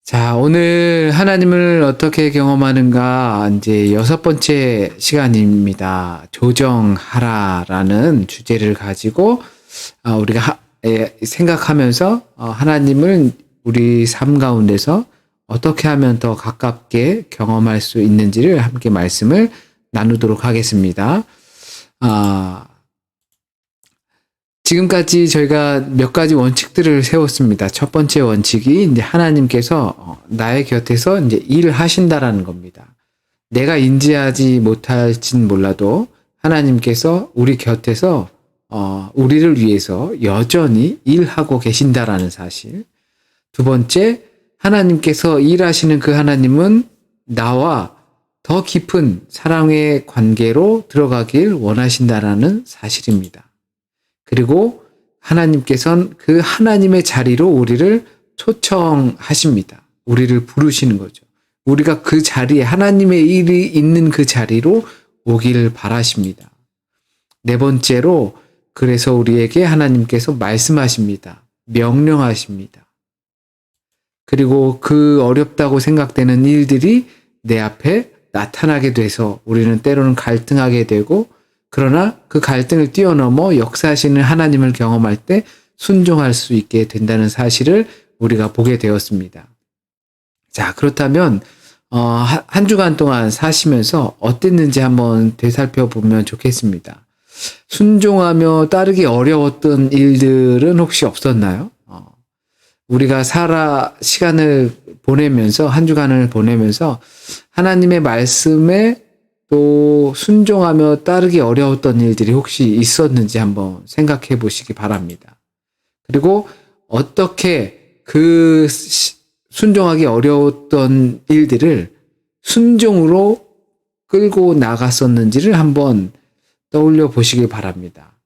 자, 오늘 하나님을 어떻게 경험하는가, 이제 6번째 시간입니다. 조정하라라는 주제를 가지고, 우리가 생각하면서, 하나님을 우리 삶 가운데서 어떻게 하면 더 가깝게 경험할 수 있는지를 함께 말씀을 나누도록 하겠습니다. 지금까지 저희가 몇 가지 원칙들을 세웠습니다. 첫 번째 원칙이 이제 하나님께서 나의 곁에서 이제 일을 하신다라는 겁니다. 내가 인지하지 못할진 몰라도 하나님께서 우리 곁에서 우리를 위해서 여전히 일하고 계신다라는 사실. 두 번째, 하나님께서 일하시는 그 하나님은 나와 더 깊은 사랑의 관계로 들어가길 원하신다라는 사실입니다. 그리고 하나님께서는 그 하나님의 자리로 우리를 초청하십니다. 우리를 부르시는 거죠. 우리가 그 자리에 하나님의 일이 있는 그 자리로 오기를 바라십니다. 네 번째로 그래서 우리에게 하나님께서 말씀하십니다. 명령하십니다. 그리고 그 어렵다고 생각되는 일들이 내 앞에 나타나게 돼서 우리는 때로는 갈등하게 되고, 그러나 그 갈등을 뛰어넘어 역사하시는 하나님을 경험할 때 순종할 수 있게 된다는 사실을 우리가 보게 되었습니다. 자, 그렇다면 한 주간 동안 사시면서 어땠는지 한번 되살펴보면 좋겠습니다. 순종하며 따르기 어려웠던 일들은 혹시 없었나요? 우리가 시간을 보내면서, 한 주간을 보내면서 하나님의 말씀에 또 순종하며 따르기 어려웠던 일들이 혹시 있었는지 한번 생각해 보시기 바랍니다. 그리고 어떻게 그 순종하기 어려웠던 일들을 순종으로 끌고 나갔었는지를 한번 떠올려 보시기 바랍니다.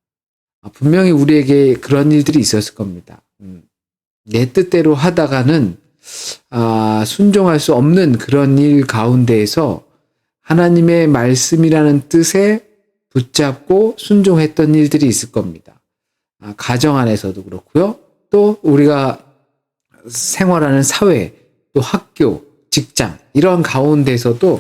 분명히 우리에게 그런 일들이 있었을 겁니다. 내 뜻대로 하다가는 순종할 수 없는 그런 일 가운데에서 하나님의 말씀이라는 뜻에 붙잡고 순종했던 일들이 있을 겁니다. 가정 안에서도 그렇고요. 또 우리가 생활하는 사회, 또 학교, 직장 이런 가운데서도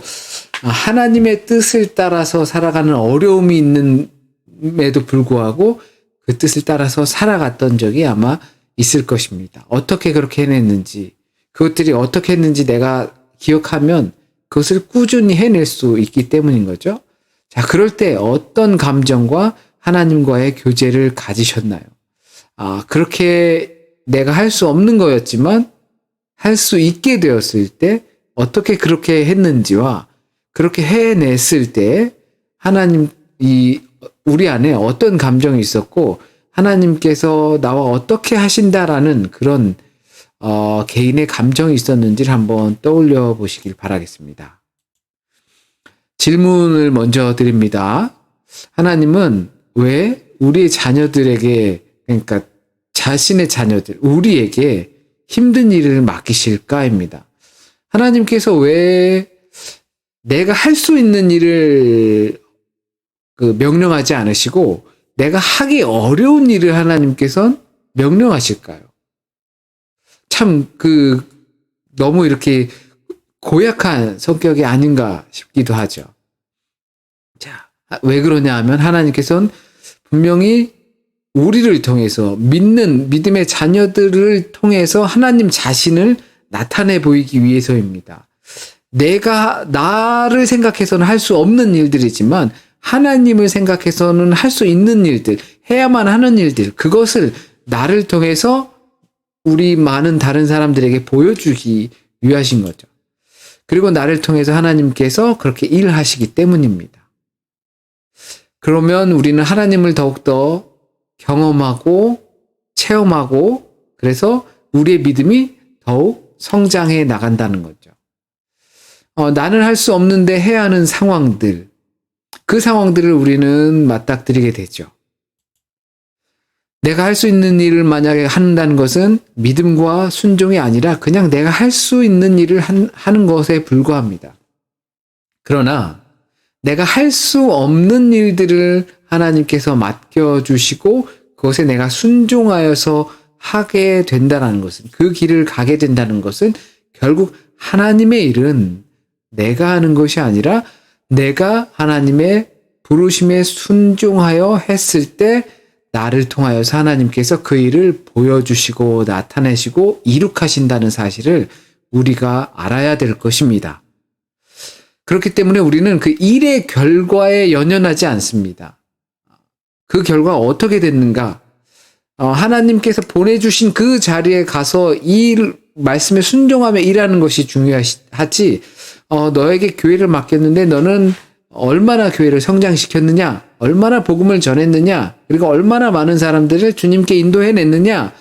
하나님의 뜻을 따라서 살아가는 어려움이 있는에도 불구하고 그 뜻을 따라서 살아갔던 적이 아마 있을 것입니다. 어떻게 그렇게 해냈는지, 그것들이 어떻게 했는지 내가 기억하면 그것을 꾸준히 해낼 수 있기 때문인 거죠. 자, 그럴 때 어떤 감정과 하나님과의 교제를 가지셨나요? 그렇게 내가 할 수 없는 거였지만 할 수 있게 되었을 때 어떻게 그렇게 했는지와 그렇게 해냈을 때 우리 안에 어떤 감정이 있었고 하나님께서 나와 어떻게 하신다라는 그런 개인의 감정이 있었는지를 한번 떠올려 보시길 바라겠습니다. 질문을 먼저 드립니다. 하나님은 왜 우리의 자녀들에게, 그러니까 자신의 자녀들, 우리에게 힘든 일을 맡기실까입니다. 하나님께서 왜 내가 할 수 있는 일을 명령하지 않으시고 내가 하기 어려운 일을 하나님께서는 명령하실까요? 참 너무 이렇게 고약한 성격이 아닌가 싶기도 하죠. 자, 왜 그러냐 하면 하나님께서는 분명히 우리를 통해서 믿음의 자녀들을 통해서 하나님 자신을 나타내 보이기 위해서입니다. 나를 생각해서는 할 수 없는 일들이지만 하나님을 생각해서는 할 수 있는 일들, 해야만 하는 일들, 그것을 나를 통해서 우리 많은 다른 사람들에게 보여주기 위하신 거죠. 그리고 나를 통해서 하나님께서 그렇게 일하시기 때문입니다. 그러면 우리는 하나님을 더욱더 경험하고 체험하고 그래서 우리의 믿음이 더욱 성장해 나간다는 거죠. 나는 할 수 없는데 해야 하는 상황들, 그 상황들을 우리는 맞닥뜨리게 되죠. 내가 할 수 있는 일을 만약에 한다는 것은 믿음과 순종이 아니라 그냥 내가 할 수 있는 일을 하는 것에 불과합니다. 그러나 내가 할 수 없는 일들을 하나님께서 맡겨주시고 그것에 내가 순종하여서 하게 된다는 것은, 그 길을 가게 된다는 것은 결국 하나님의 일은 내가 하는 것이 아니라 내가 하나님의 부르심에 순종하여 했을 때 나를 통하여서 하나님께서 그 일을 보여주시고 나타내시고 이룩하신다는 사실을 우리가 알아야 될 것입니다. 그렇기 때문에 우리는 그 일의 결과에 연연하지 않습니다. 그 결과가 어떻게 됐는가? 하나님께서 보내주신 그 자리에 가서 말씀에 순종하며 일하는 것이 중요하지, 너에게 교회를 맡겼는데 너는 얼마나 교회를 성장시켰느냐, 얼마나 복음을 전했느냐, 그리고 얼마나 많은 사람들을 주님께 인도해냈느냐,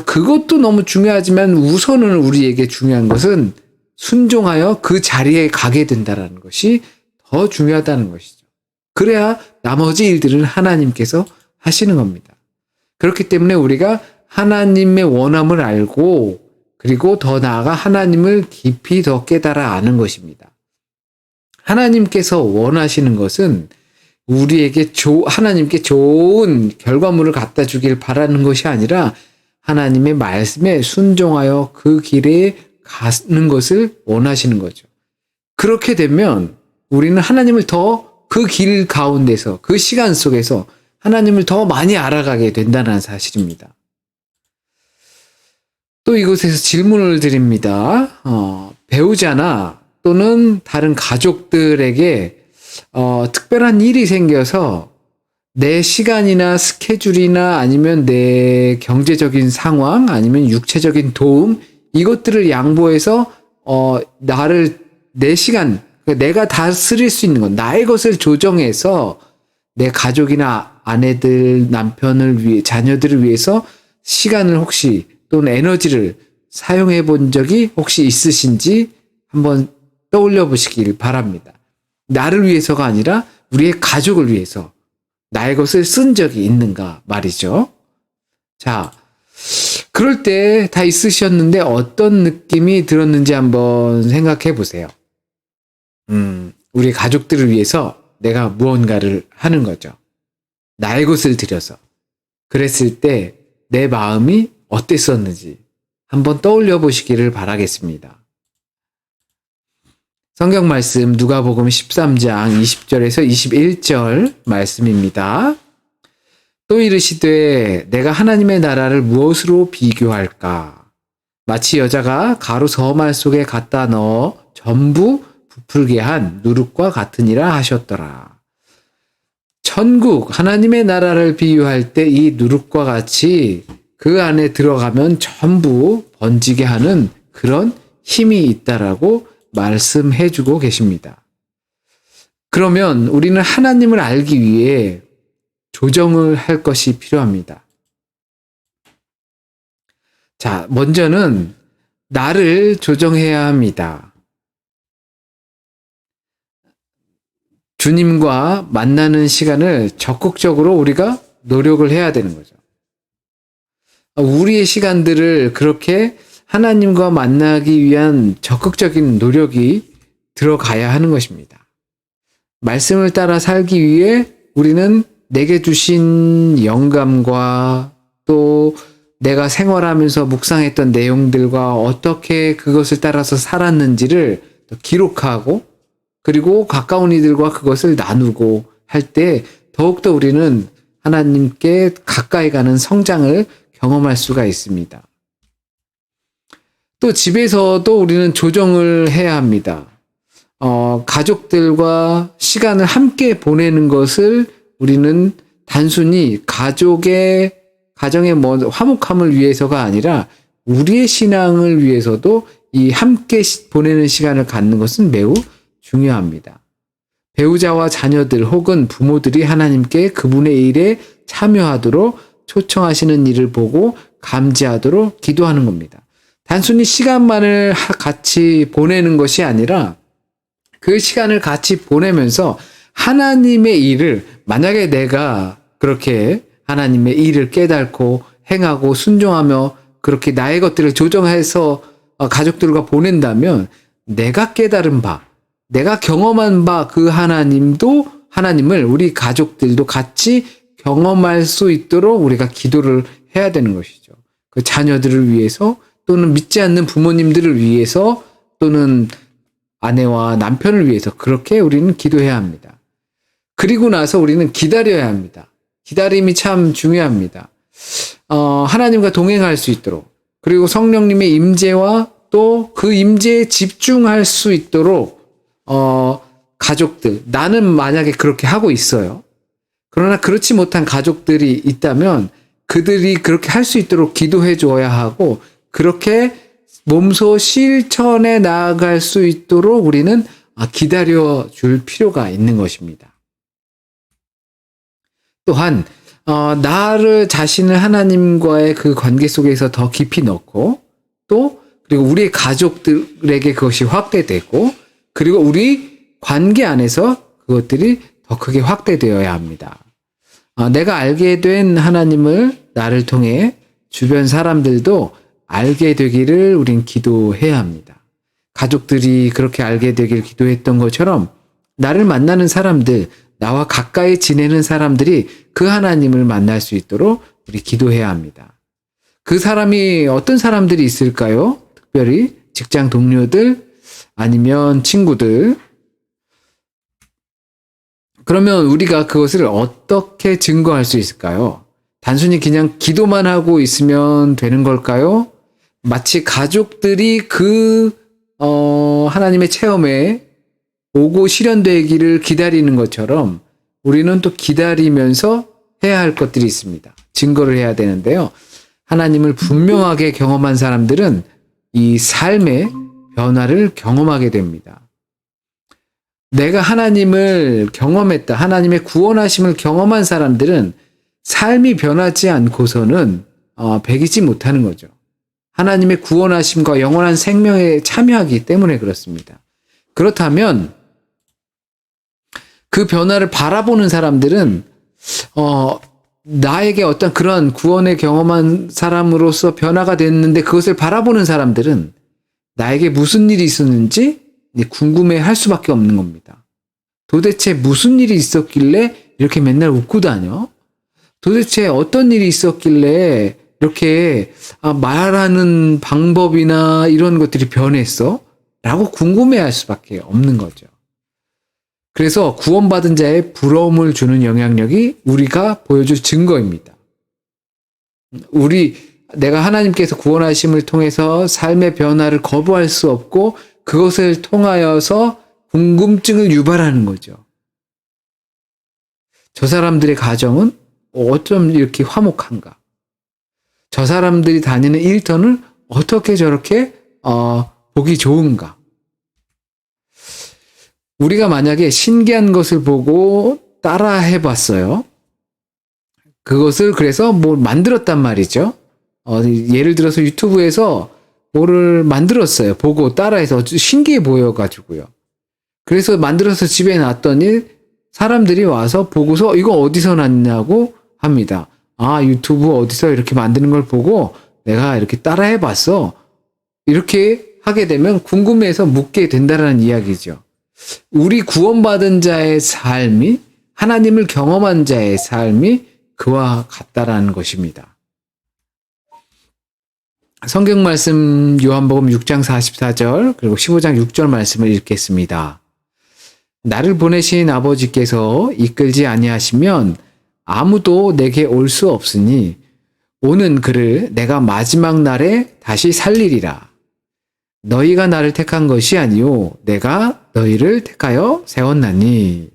그것도 너무 중요하지만 우선은 우리에게 중요한 것은 순종하여 그 자리에 가게 된다는 것이 더 중요하다는 것이죠. 그래야 나머지 일들은 하나님께서 하시는 겁니다. 그렇기 때문에 우리가 하나님의 원함을 알고 그리고 더 나아가 하나님을 깊이 더 깨달아 아는 것입니다. 하나님께서 원하시는 것은 우리에게 하나님께 좋은 결과물을 갖다 주길 바라는 것이 아니라 하나님의 말씀에 순종하여 그 길에 가는 것을 원하시는 거죠. 그렇게 되면 우리는 하나님을 더 그 길 가운데서 그 시간 속에서 하나님을 더 많이 알아가게 된다는 사실입니다. 또 이곳에서 질문을 드립니다. 배우자나 또는 다른 가족들에게 특별한 일이 생겨서 내 시간이나 스케줄이나 아니면 내 경제적인 상황 아니면 육체적인 도움 이것들을 양보해서 내 시간, 내가 다스릴 수 있는 것, 나의 것을 조정해서 내 가족이나 아내들, 남편을 위해, 자녀들을 위해서 시간을 혹시 또는 에너지를 사용해 본 적이 혹시 있으신지 한번 떠올려 보시길 바랍니다. 나를 위해서가 아니라 우리의 가족을 위해서 나의 것을 쓴 적이 있는가 말이죠. 자, 그럴 때 다 있으셨는데 어떤 느낌이 들었는지 한번 생각해 보세요. 우리 가족들을 위해서 내가 무언가를 하는 거죠. 나의 것을 들여서. 그랬을 때 내 마음이 어땠었는지 한번 떠올려 보시기를 바라겠습니다. 성경 말씀 누가복음 13장 20절에서 21절 말씀입니다. 또 이르시되 내가 하나님의 나라를 무엇으로 비교할까? 마치 여자가 가루 서말 속에 갖다 넣어 전부 부풀게 한 누룩과 같으니라 하셨더라. 천국 하나님의 나라를 비유할 때 이 누룩과 같이 그 안에 들어가면 전부 번지게 하는 그런 힘이 있다라고 말씀해 주고 계십니다. 그러면 우리는 하나님을 알기 위해 조정을 할 것이 필요합니다. 자, 먼저는 나를 조정해야 합니다. 주님과 만나는 시간을 적극적으로 우리가 노력을 해야 되는 거죠. 우리의 시간들을 그렇게 하나님과 만나기 위한 적극적인 노력이 들어가야 하는 것입니다. 말씀을 따라 살기 위해 우리는 내게 주신 영감과 또 내가 생활하면서 묵상했던 내용들과 어떻게 그것을 따라서 살았는지를 기록하고 그리고 가까운 이들과 그것을 나누고 할 때 더욱더 우리는 하나님께 가까이 가는 성장을 경험할 수가 있습니다. 또 집에서도 우리는 조정을 해야 합니다. 가족들과 시간을 함께 보내는 것을 우리는 단순히 가정의 화목함을 위해서가 아니라 우리의 신앙을 위해서도 이 함께 보내는 시간을 갖는 것은 매우 중요합니다. 배우자와 자녀들 혹은 부모들이 하나님께 그분의 일에 참여하도록 초청하시는 일을 보고 감지하도록 기도하는 겁니다. 단순히 시간만을 같이 보내는 것이 아니라 그 시간을 같이 보내면서 하나님의 일을, 만약에 내가 그렇게 하나님의 일을 깨닫고 행하고 순종하며 그렇게 나의 것들을 조정해서 가족들과 보낸다면 내가 깨달은 바, 내가 경험한 바 그 하나님을 우리 가족들도 같이 경험할 수 있도록 우리가 기도를 해야 되는 것이죠. 그 자녀들을 위해서 또는 믿지 않는 부모님들을 위해서 또는 아내와 남편을 위해서 그렇게 우리는 기도해야 합니다. 그리고 나서 우리는 기다려야 합니다. 기다림이 참 중요합니다. 하나님과 동행할 수 있도록, 그리고 성령님의 임재와 또 그 임재에 집중할 수 있도록 가족들, 나는 만약에 그렇게 하고 있어요. 그러나 그렇지 못한 가족들이 있다면 그들이 그렇게 할 수 있도록 기도해 줘야 하고, 그렇게 몸소 실천해 나아갈 수 있도록 우리는 기다려 줄 필요가 있는 것입니다. 또한 나를 자신을 하나님과의 그 관계 속에서 더 깊이 넣고, 또 그리고 우리의 가족들에게 그것이 확대되고, 그리고 우리 관계 안에서 그것들이 더 크게 확대되어야 합니다. 내가 알게 된 하나님을 나를 통해 주변 사람들도 알게 되기를 우린 기도해야 합니다. 가족들이 그렇게 알게 되길 기도했던 것처럼 나를 만나는 사람들, 나와 가까이 지내는 사람들이 그 하나님을 만날 수 있도록 우리 기도해야 합니다. 그 사람이 어떤 사람들이 있을까요? 특별히 직장 동료들, 아니면 친구들. 그러면 우리가 그것을 어떻게 증거할 수 있을까요? 단순히 그냥 기도만 하고 있으면 되는 걸까요? 마치 가족들이 하나님의 체험에 오고 실현되기를 기다리는 것처럼 우리는 또 기다리면서 해야 할 것들이 있습니다. 증거를 해야 되는데요. 하나님을 분명하게 경험한 사람들은 이 삶의 변화를 경험하게 됩니다. 내가 하나님을 경험했다, 하나님의 구원하심을 경험한 사람들은 삶이 변하지 않고서는 배기지 못하는 거죠. 하나님의 구원하심과 영원한 생명에 참여하기 때문에 그렇습니다. 그렇다면 그 변화를 바라보는 사람들은 나에게 어떤 그런 구원의 경험한 사람으로서 변화가 됐는데, 그것을 바라보는 사람들은 나에게 무슨 일이 있었는지 궁금해할 수밖에 없는 겁니다. 도대체 무슨 일이 있었길래 이렇게 맨날 웃고 다녀? 도대체 어떤 일이 있었길래 이렇게 말하는 방법이나 이런 것들이 변했어? 라고 궁금해할 수밖에 없는 거죠. 그래서 구원받은 자의 부러움을 주는 영향력이 우리가 보여줄 증거입니다. 내가 하나님께서 구원하심을 통해서 삶의 변화를 거부할 수 없고, 그것을 통하여서 궁금증을 유발하는 거죠. 저 사람들의 가정은 어쩜 이렇게 화목한가? 저 사람들이 다니는 일터는 어떻게 저렇게 보기 좋은가? 우리가 만약에 신기한 것을 보고 따라 해봤어요. 그것을 그래서 만들었단 말이죠. 예를 들어서 유튜브에서 뭐를 만들었어요. 보고 따라해서 신기해 보여가지고요. 그래서 만들어서 집에 놨더니 사람들이 와서 보고서 이거 어디서 났냐고 합니다. 유튜브 어디서 이렇게 만드는 걸 보고 내가 이렇게 따라 해봤어. 이렇게 하게 되면 궁금해서 묻게 된다는 이야기죠. 우리 구원받은 자의 삶이, 하나님을 경험한 자의 삶이 그와 같다라는 것입니다. 성경 말씀 요한복음 6장 44절 그리고 15장 6절 말씀을 읽겠습니다. 나를 보내신 아버지께서 이끌지 아니하시면 아무도 내게 올 수 없으니 오는 그를 내가 마지막 날에 다시 살리리라. 너희가 나를 택한 것이 아니요 내가 너희를 택하여 세웠나니.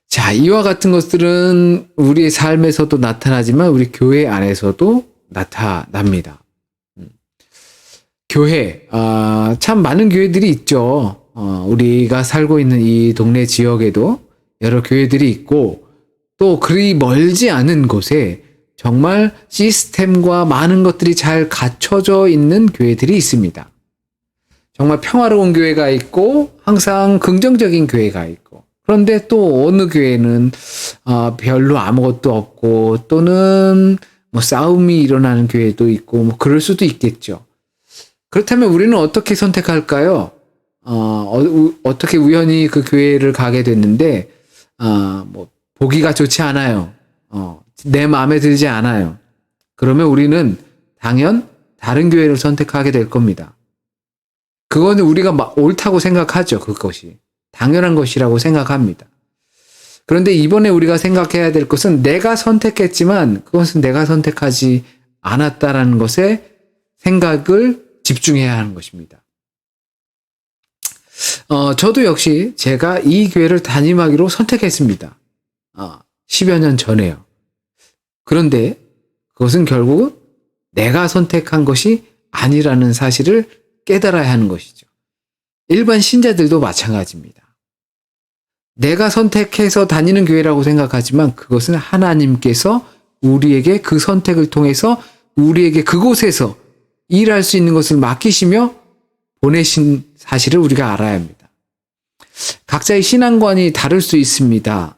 자, 이와 같은 것들은 우리의 삶에서도 나타나지만 우리 교회 안에서도 나타납니다. 교회, 참 많은 교회들이 있죠. 우리가 살고 있는 이 동네 지역에도 여러 교회들이 있고, 또 그리 멀지 않은 곳에 정말 시스템과 많은 것들이 잘 갖춰져 있는 교회들이 있습니다. 정말 평화로운 교회가 있고 항상 긍정적인 교회가 있고, 그런데 또 어느 교회는 별로 아무것도 없고, 또는 싸움이 일어나는 교회도 있고 그럴 수도 있겠죠. 그렇다면 우리는 어떻게 선택할까요? 어떻게 우연히 그 교회를 가게 됐는데 보기가 좋지 않아요. 내 마음에 들지 않아요. 그러면 우리는 당연 다른 교회를 선택하게 될 겁니다. 그거는 우리가 옳다고 생각하죠. 그것이. 당연한 것이라고 생각합니다. 그런데 이번에 우리가 생각해야 될 것은 내가 선택했지만 그것은 내가 선택하지 않았다라는 것에 생각을 집중해야 하는 것입니다. 저도 역시 제가 이 교회를 담임하기로 선택했습니다. 10여 년 전에요. 그런데 그것은 결국은 내가 선택한 것이 아니라는 사실을 깨달아야 하는 것이죠. 일반 신자들도 마찬가지입니다. 내가 선택해서 다니는 교회라고 생각하지만 그것은 하나님께서 우리에게 그 선택을 통해서 우리에게 그곳에서 일할 수 있는 것을 맡기시며 보내신 사실을 우리가 알아야 합니다. 각자의 신앙관이 다를 수 있습니다.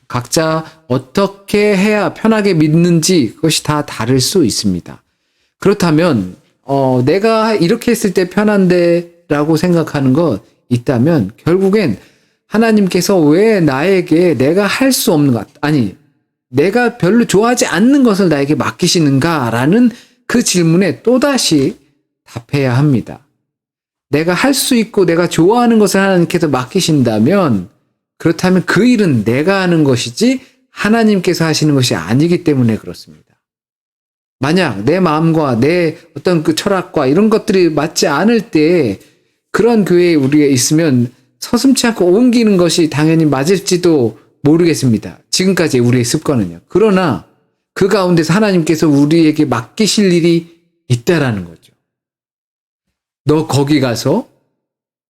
각자 어떻게 해야 편하게 믿는지 그것이 다 다를 수 있습니다. 그렇다면 내가 이렇게 했을 때 편한데 라고 생각하는 것 있다면 결국엔 하나님께서 왜 나에게 내가 할 수 없는 것, 아니 내가 별로 좋아하지 않는 것을 나에게 맡기시는가라는 그 질문에 또다시 답해야 합니다. 내가 할 수 있고 내가 좋아하는 것을 하나님께서 맡기신다면 그렇다면 그 일은 내가 하는 것이지 하나님께서 하시는 것이 아니기 때문에 그렇습니다. 만약 내 마음과 내 어떤 그 철학과 이런 것들이 맞지 않을 때 그런 교회에 우리가 있으면 서슴지 않고 옮기는 것이 당연히 맞을지도 모르겠습니다. 지금까지 우리의 습관은요. 그러나 그 가운데서 하나님께서 우리에게 맡기실 일이 있다라는 거죠. 너 거기 가서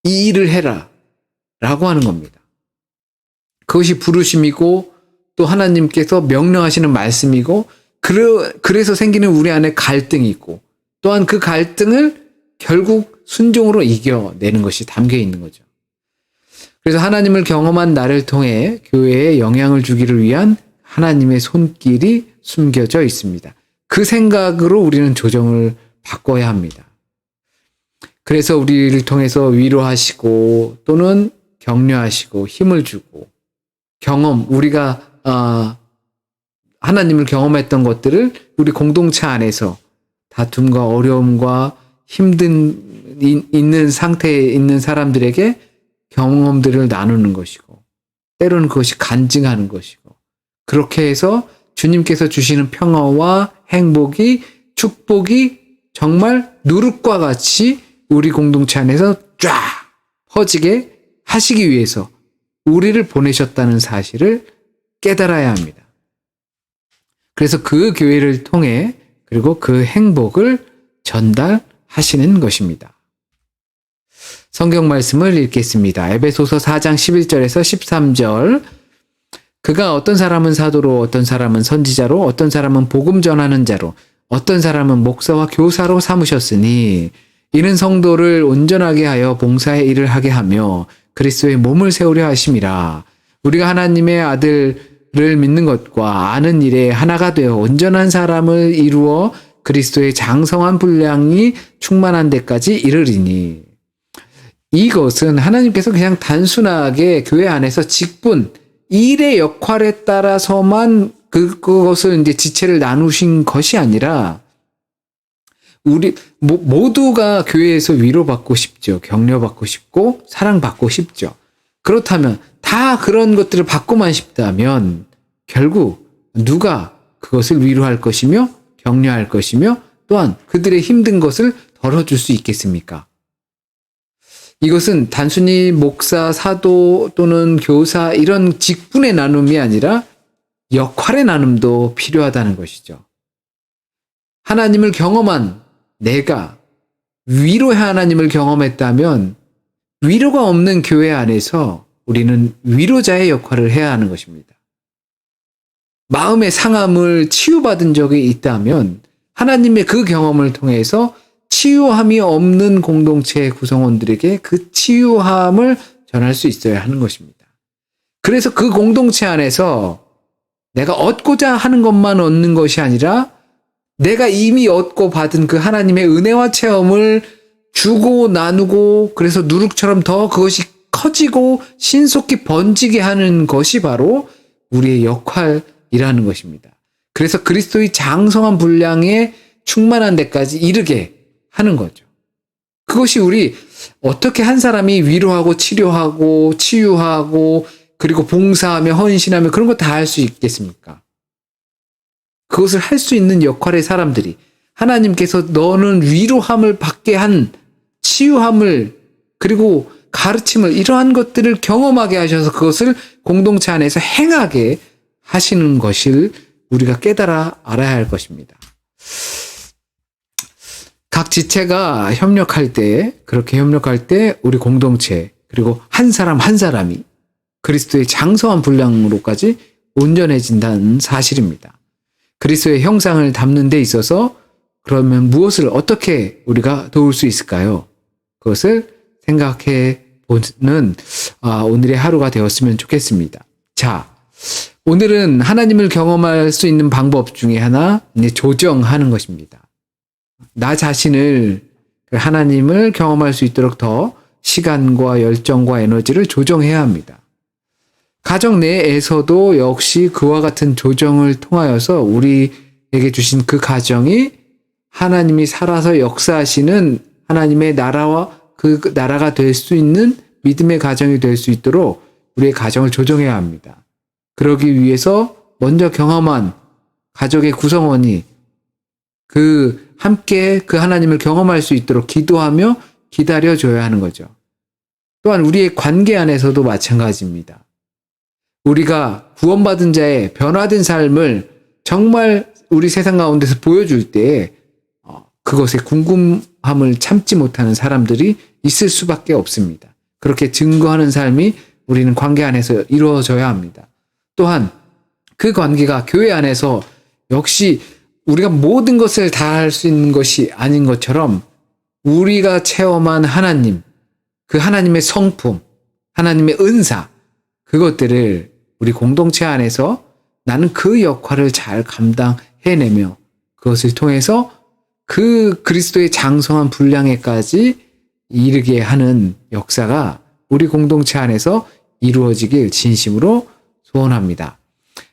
이 일을 해라 라고 하는 겁니다. 그것이 부르심이고 또 하나님께서 명령하시는 말씀이고 그래서 생기는 우리 안에 갈등이 있고 또한 그 갈등을 결국 순종으로 이겨내는 것이 담겨 있는 거죠. 그래서 하나님을 경험한 나를 통해 교회에 영향을 주기를 위한 하나님의 손길이 숨겨져 있습니다. 그 생각으로 우리는 조정을 바꿔야 합니다. 그래서 우리를 통해서 위로하시고 또는 격려하시고 힘을 주고 우리가 하나님을 경험했던 것들을 우리 공동체 안에서 다툼과 어려움과 있는 상태에 있는 사람들에게 경험들을 나누는 것이고 때로는 그것이 간증하는 것이고 그렇게 해서 주님께서 주시는 평화와 행복이 축복이 정말 누룩과 같이 우리 공동체 안에서 쫙 퍼지게 하시기 위해서 우리를 보내셨다는 사실을 깨달아야 합니다. 그래서 그 교회를 통해 그리고 그 행복을 전달하시는 것입니다. 성경 말씀을 읽겠습니다. 에베소서 4장 11절에서 13절. 그가 어떤 사람은 사도로, 어떤 사람은 선지자로, 어떤 사람은 복음 전하는 자로, 어떤 사람은 목사와 교사로 삼으셨으니 이는 성도를 온전하게 하여 봉사의 일을 하게 하며 그리스도의 몸을 세우려 하심이라. 우리가 하나님의 아들을 믿는 것과 아는 일에 하나가 되어 온전한 사람을 이루어 그리스도의 장성한 분량이 충만한 데까지 이르리니. 이것은 하나님께서 그냥 단순하게 교회 안에서 직분, 일의 역할에 따라서만 그것을 이제 지체를 나누신 것이 아니라 우리 모두가 교회에서 위로받고 싶죠. 격려받고 싶고 사랑받고 싶죠. 그렇다면 다 그런 것들을 받고만 싶다면 결국 누가 그것을 위로할 것이며 격려할 것이며 또한 그들의 힘든 것을 덜어줄 수 있겠습니까? 이것은 단순히 목사, 사도 또는 교사 이런 직분의 나눔이 아니라 역할의 나눔도 필요하다는 것이죠. 하나님을 경험한 내가 위로의 하나님을 경험했다면 위로가 없는 교회 안에서 우리는 위로자의 역할을 해야 하는 것입니다. 마음의 상함을 치유받은 적이 있다면 하나님의 그 경험을 통해서 치유함이 없는 공동체 구성원들에게 그 치유함을 전할 수 있어야 하는 것입니다. 그래서 그 공동체 안에서 내가 얻고자 하는 것만 얻는 것이 아니라 내가 이미 얻고 받은 그 하나님의 은혜와 체험을 주고 나누고 그래서 누룩처럼 더 그것이 커지고 신속히 번지게 하는 것이 바로 우리의 역할이라는 것입니다. 그래서 그리스도의 장성한 분량의 충만한 데까지 이르게 하는 거죠. 그것이 우리 어떻게 한 사람이 위로하고 치료하고 치유하고 그리고 봉사하며 헌신하며 그런 거 다 할 수 있겠습니까? 그것을 할 수 있는 역할의 사람들이 하나님께서 너는 위로함을 받게 한 치유함을 그리고 가르침을 이러한 것들을 경험하게 하셔서 그것을 공동체 안에서 행하게 하시는 것을 우리가 깨달아 알아야 할 것입니다. 각 지체가 협력할 때 그렇게 협력할 때 우리 공동체 그리고 한 사람 한 사람이 그리스도의 장성한 분량으로까지 온전해진다는 사실입니다. 그리스도의 형상을 담는 데 있어서 그러면 무엇을 어떻게 우리가 도울 수 있을까요? 그것을 생각해 보는 오늘의 하루가 되었으면 좋겠습니다. 자, 오늘은 하나님을 경험할 수 있는 방법 중에 하나 조정하는 것입니다. 나 자신을 하나님을 경험할 수 있도록 더 시간과 열정과 에너지를 조정해야 합니다. 가정 내에서도 역시 그와 같은 조정을 통하여서 우리에게 주신 그 가정이 하나님이 살아서 역사하시는 하나님의 나라와 그 나라가 될 수 있는 믿음의 가정이 될 수 있도록 우리의 가정을 조정해야 합니다. 그러기 위해서 먼저 경험한 가족의 구성원이 함께 그 하나님을 경험할 수 있도록 기도하며 기다려줘야 하는 거죠. 또한 우리의 관계 안에서도 마찬가지입니다. 우리가 구원받은 자의 변화된 삶을 정말 우리 세상 가운데서 보여줄 때 그것에 궁금함을 참지 못하는 사람들이 있을 수밖에 없습니다. 그렇게 증거하는 삶이 우리는 관계 안에서 이루어져야 합니다. 또한 그 관계가 교회 안에서 역시 우리가 모든 것을 다 할 수 있는 것이 아닌 것처럼 우리가 체험한 하나님, 그 하나님의 성품, 하나님의 은사, 그것들을 우리 공동체 안에서 나는 그 역할을 잘 감당해내며 그것을 통해서 그 그리스도의 장성한 분량에까지 이르게 하는 역사가 우리 공동체 안에서 이루어지길 진심으로 소원합니다.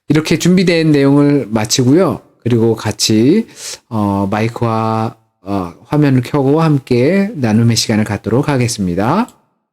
이렇게 준비된 내용을 마치고요. 그리고 같이 마이크와 화면을 켜고 함께 나눔의 시간을 갖도록 하겠습니다.